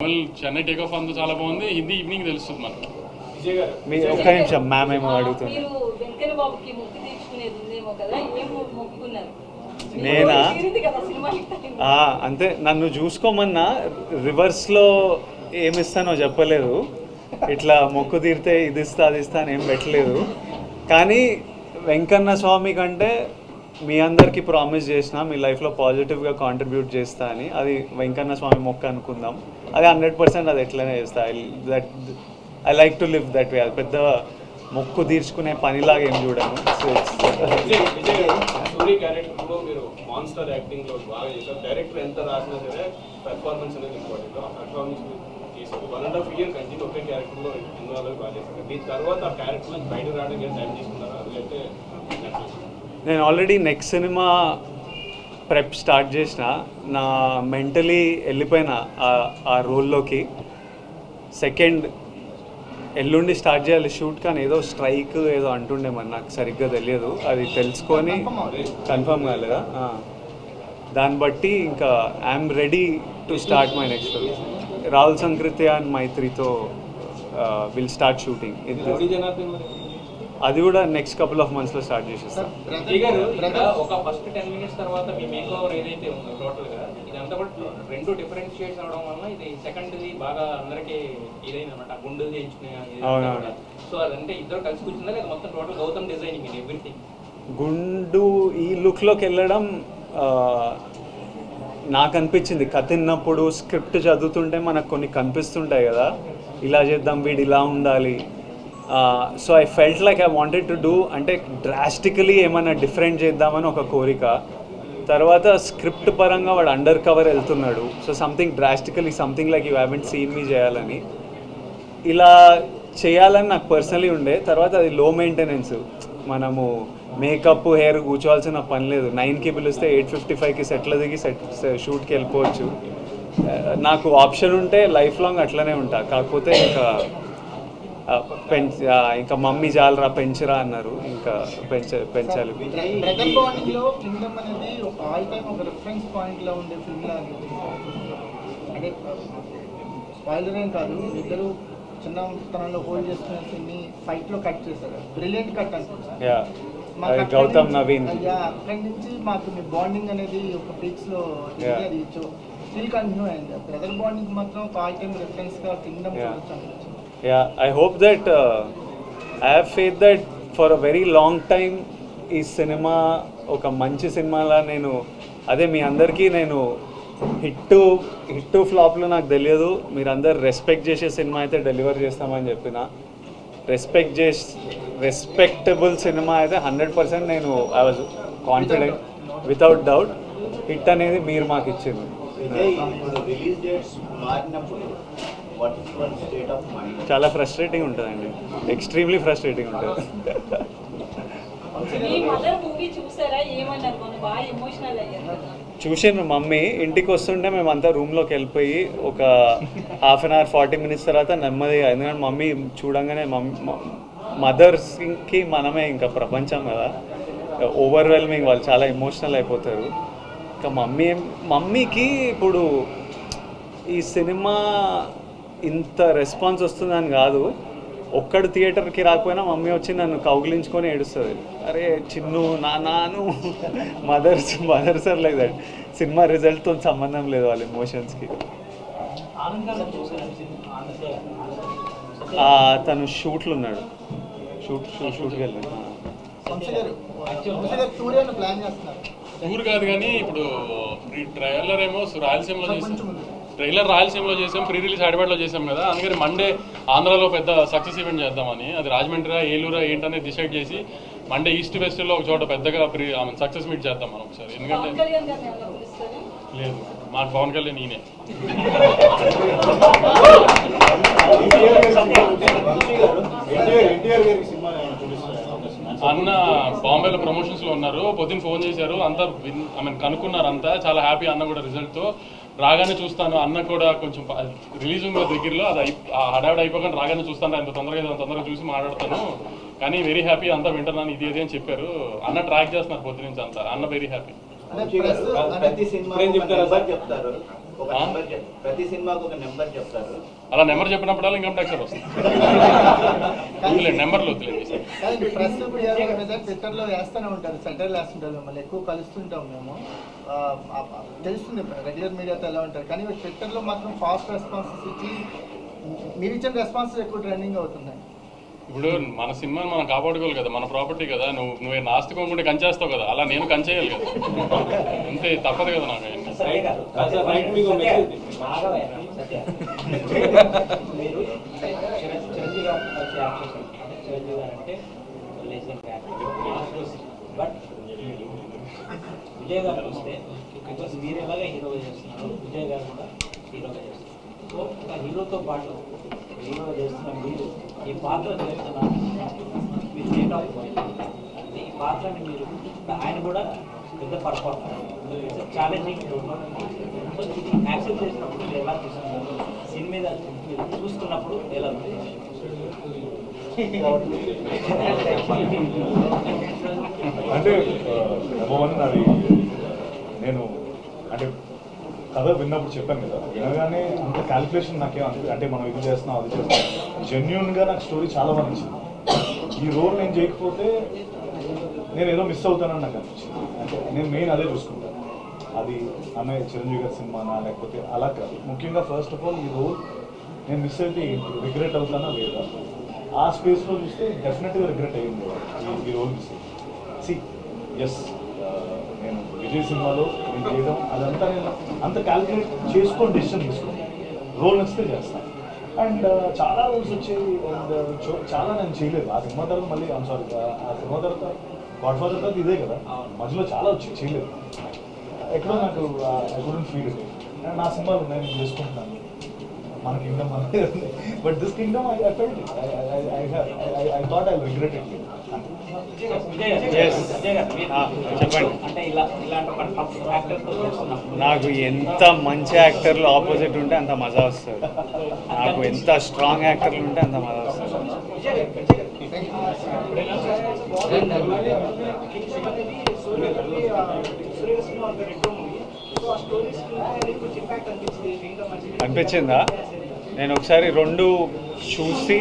Chennai take off అంతా చాలా బాగుంది. హిందీ ఈవినింగ్ తెలుస్తుంది మనకి. ఒక్క నిమిషం మ్యామ్ ఏమో అడుగుతుంది. నేనా అంతే, నన్ను చూసుకోమన్నా రివర్స్లో ఏమిస్తానో చెప్పలేదు. ఇట్లా మొక్కు తీరితే ఇది ఇస్తా అది ఇస్తా అని ఏం పెట్టలేదు. కానీ వెంకన్న స్వామి కంటే మీ అందరికీ ప్రామిస్ చేసిన మీ లైఫ్లో పాజిటివ్గా కాంట్రిబ్యూట్ చేస్తా అని. అది వెంకన్న స్వామి మొక్క అనుకుందాం. అది 100% అది ఎట్లనే చేస్తా. I like to live that way. అది పెద్ద మొక్కు తీర్చుకునే పనిలాగా ఏం చూడను. డైరెక్టర్ ఎంత రాసినా సరే పెర్ఫార్మెన్స్ అనేది ఇంపార్టెంట్. పెర్ఫార్మెన్స్ 1.5 year కంటిన్యూ ఒకే క్యారెక్టర్లో ఇన్వాల్వ్ బాగా చేశారు. దీని తర్వాత ఆ క్యారెక్టర్ నుంచి బయటకు రావడానికి టైం తీసుకున్నారు. అదైతే నేను already next cinema prep start చేసిన. నా మెంటలీ వెళ్ళిపోయిన ఆ రోల్లోకి. సెకండ్ ఎల్లుండి స్టార్ట్ చేయాలి షూట్, కానీ ఏదో స్ట్రైక్ ఏదో అంటుండే మరి నాకు సరిగ్గా తెలియదు. అది తెలుసుకొని కన్ఫర్మ్ కాలేదా, దాన్ని బట్టి ఇంకా I'm ready to start my next film. Rahul Sankriti and మైత్రితో విల్ స్టార్ట్ షూటింగ్. అది కూడా నెక్స్ట్ కపుల్ ఆఫ్ మంత్స్లో స్టార్ట్ చేసేస్తాం. ఒక ఫస్ట్ 10 minutes తర్వాత మీ మేక్ ఓవర్ ఏదైతే ఉందో టోటల్గా ఇదంతా కూడా 2 డిఫరెంట్ షేడ్స్ అవడం వల్ల ఇది సెకండ్ది బాగా అందరికీ ఇదైంది అనమాట. గుండు చేయించుకునే. సో అదంటే ఇద్దరు కలిసి కూర్చుందా లేదా మొత్తం టోటల్ గౌతమ్ డిజైనింగ్ ఇది ఎవ్రీథింగ్? గుండు ఈ లుక్లోకి వెళ్ళడం నాకు అనిపించింది. కథ విన్నప్పుడు స్క్రిప్ట్ చదువుతుంటే మనకు కొన్ని కనిపిస్తుంటాయి కదా, ఇలా చేద్దాం, వీడు ఇలా ఉండాలి. So I felt like I wanted to do, అంటే డ్రాస్టికలీ ఏమైనా డిఫరెంట్ చేద్దామని ఒక కోరిక. తర్వాత స్క్రిప్ట్ పరంగా వాడు అండర్ కవర్ వెళ్తున్నాడు. So something drastically, something like you haven't seen me చేయాలని, ఇలా చేయాలని నాకు పర్సనలీ ఉండే. తర్వాత అది లో మెయింటెనెన్స్. మనము మేకప్ హెయిర్ కూర్చోవాల్సిన పని లేదు. 9కి పిలిస్తే 8:55కి సెట్లు దిగి షూట్కి వెళ్ళిపోవచ్చు. నాకు ఆప్షన్ ఉంటే లైఫ్ లాంగ్ అట్లనే ఉంటా. కాకపోతే ఇంకా మమ్మీ చాలరా పెంచరా అన్నారు, ఇంకా పెంచాలి. చిన్నతనంలో హోల్డ్ చేసుకునే సీన్ని ఫైట్ లో కట్ చేశారు. బ్రిలియంట్ కట్ అనుకుంటా. గౌతమ్ నవీన్ అక్కడి నుంచి మాకు మీ బాండింగ్ అనేది ఒక పీక్స్ లో అది స్టిల్ కంటిన్యూ అయింది. బ్రదర్ బాండింగ్ మాత్రం ఒక ఆల్ టైమ్ రిఫరెన్స్ గా కింగ్డమ్ చూడొచ్చు అనిపించింది. I hope that I have faith that for a very long time ఈ సినిమా ఒక మంచి సినిమాలా నేను అదే మీ అందరికీ నేను హిట్ ఫ్లాప్లో నాకు తెలియదు. మీరందరు రెస్పెక్ట్ చేసే సినిమా అయితే డెలివర్ చేస్తామని చెప్పిన. రెస్పెక్టబుల్ సినిమా అయితే 100% నేను I was confident without doubt. Hit అనేది మీరు మాకు ఇచ్చింది. చాలా ఫ్రస్ట్రేటింగ్ ఉంటుందండి, ఎక్స్ట్రీమ్లీ ఫ్రస్ట్రేటింగ్ ఉంటుంది. చూసిండ్రు మమ్మీ. ఇంటికి వస్తుంటే మేమంతా రూమ్లోకి వెళ్ళిపోయి ఒక 1/2 hour 40 minutes తర్వాత నెమ్మదిగా, ఎందుకంటే మమ్మీ చూడంగానే మదర్స్కి మనమే ఇంకా ప్రపంచం కదా, ఓవర్వెల్మింగ్, వాళ్ళు చాలా ఎమోషనల్ అయిపోతారు. ఇంకా మమ్మీకి ఇప్పుడు ఈ సినిమా ఇంత రెస్పాన్స్ వస్తుందని కాదు, ఒక్కడు థియేటర్కి రాకపోయినా మమ్మీ వచ్చి నన్ను కౌగిలించుకొని ఏడుస్తుంది. అరే చిన్ను నాను mothers are like that. Cinema రిజల్ట్తో సంబంధం లేదు వాళ్ళ ఎమోషన్స్కి. తను షూట్లు ఉన్నాడు, షూట్కి వెళ్ళాడు. ఊరు కాదు కానీ ఇప్పుడు ట్రైలర్ ఏమో రాయలసీమలో చేసాం, ట్రైలర్ రాయలసీమలో చేసాం, ప్రీ రిలీజ్ హైదరాబాద్లో చేసాం కదా. అందుకని మండే ఆంధ్రాలో పెద్ద సక్సెస్ ఈవెంట్ చేద్దామని, అది రాజమండ్రి ఏలూరా ఏంటనేది డిసైడ్ చేసి మండే ఈస్ట్ వెస్ట్లో ఒక చోట పెద్దగా సక్సెస్ మీట్ చేద్దాం మనం ఒకసారి. ఎందుకంటే లేదు, మాకు పవన్ కళ్యాణ్ ఈయనే. అన్న బాంబేలో ప్రమోషన్స్లో ఉన్నారు, పొద్దున్న ఫోన్ చేశారు, అంతా కనుక్కున్నారు, అంతా చాలా హ్యాపీ. అన్న కూడా రిజల్ట్తో రాగానే చూస్తాను, అన్న కూడా కొంచెం రిలీజ్ ఉంది దగ్గరలో, అది హడావిడి అయిపోకుండా రాగానే చూస్తాను, అంత తొందరగా చూసి మాట్లాడతాను, కానీ వెరీ హ్యాపీ, అంతా వింటున్నాను, ఇది అని చెప్పారు. అన్న ట్రాక్ చేస్తున్నారు పొద్దు నుంచి అంతా. అన్న వెరీ హ్యాపీ. చెప్తారు ఒక నెంబర్ ప్రతి సినిమాకు ఒక నెంబర్ చెప్తారు. అలా నెంబర్ చెప్పినప్పుడల్లా ఇన్కమ్ ట్యాక్స్ వస్తుంది. వదిలేదు నెంబర్లు వదిలేదు. కానీ ప్రెస్ మీడియా మీద ట్విట్టర్లో వేస్తూనే ఉంటారు, సెంటర్లు వేస్తుంటారు, మిమ్మల్ని ఎక్కువ కలుస్తుంటాం మేము. తెలుస్తుంది రెగ్యులర్ మీడియాతో ఎలా ఉంటారు, కానీ ట్విట్టర్లో మాత్రం ఫాస్ట్ రెస్పాన్సెస్ ఇచ్చి మీరు ఇచ్చిన రెస్పాన్సెస్ ఎక్కువ ట్రెండింగ్ అవుతున్నాయి. ఇప్పుడు మన సినిమాని మనం కాపాడుకోవాలి కదా, మన ప్రాపర్టీ కదా. నువ్వు నాస్తి కొనుక్కుంటే కంచేస్తావు కదా, అలా నేను కంచేయాలి కదా, అంతే తప్పదు కదా నాకు. మీరు చిరంజీవి గారు చిరంజీవి గారు అంటే బట్ విజయ్ గారు వస్తే బికాస్ మీరు ఎలాగా హీరోగా చేస్తున్నారు, విజయ్ గారు కూడా హీరోగా చేస్తున్నారు. సో ఒక హీరోతో పాటు హీరోగా చేస్తున్న మీరు ఈ పాత్ర చేస్తున్నారు, మీరు స్టేట్ ఆఫ్ ఈ పాత్రని మీరు ఆయన కూడా పెద్ద పర్ఫార్మర్, ఛాలెంజింగ్ సో ఇది యాక్సెప్ట్ చేసినప్పుడు మీరు ఎలా చూస్తున్నారు, సీన్ మీద మీరు చూస్తున్నప్పుడు ఎలా ఉంది? అంటే అది నేను అంటే కథ విన్నప్పుడు చెప్పాను కదా, వినగానే అంత క్యాలిక్యులేషన్ నాకేం అంటే మనం ఇది చేస్తున్నాం అది చేస్తున్నాం, జెన్యున్గా నాకు స్టోరీ చాలా బాగా నచ్చింది. ఈ రోల్ నేను చేయకపోతే నేను ఏదో మిస్ అవుతానని నాకు అనిపించింది. అంటే నేను మెయిన్ అదే చూసుకుంటాను, అది ఆమె చిరంజీవి గారి సినిమానా లేకపోతే అలా కాదు. ముఖ్యంగా ఫస్ట్ ఆఫ్ ఆల్ ఈ రోల్ నేను మిస్ అయితే రిగ్రెట్ అవుతానా లేదా, ఆ స్పేస్లో చూస్తే డెఫినెట్గా రిగ్రెట్ అయ్యింది ఈ రోల్ మిస్ అయ్యింది. సి ఎస్ నేను విజయ్ సినిమాలో నేను చేయడం అదంతా నేను అంత క్యాలిక్యులేట్ చేసుకొని డెసిషన్ తీసుకున్నాను, రోల్ నచ్చితే చేస్తాను. అండ్ చాలా రోల్స్ వచ్చాయి అండ్ చాలా నేను చేయలేదు ఆ సినిమా తర్వాత. మళ్ళీ సారీ ఆ సినిమా తర్వాత గాడ్ ఫాదర్ తర్వాత ఇదే కదా, మధ్యలో చాలా వచ్చాయి చేయలేదు. ఎక్కడో నాకు ఐ కుడెంట్ ఫీల్ ఇట్. నా సినిమాలు నేను చేసుకుంటున్నాను, మన కింగ్డమ్ అనేది, but this Kingdom I felt it, I thought I regret it. చెప్పండి. అంటే ఇలాంటి ఒక టఫ్ యాక్టర్తో చేస్తున్నప్పుడు నాకు ఎంత మంచి యాక్టర్లు ఆపోజిట్ ఉంటే అంత మజా వస్తుంది, నాకు ఎంత స్ట్రాంగ్ యాక్టర్లు ఉంటే అంత మజా వస్తుంది. అనిపించిందా? నేను ఒకసారి 2 చూసి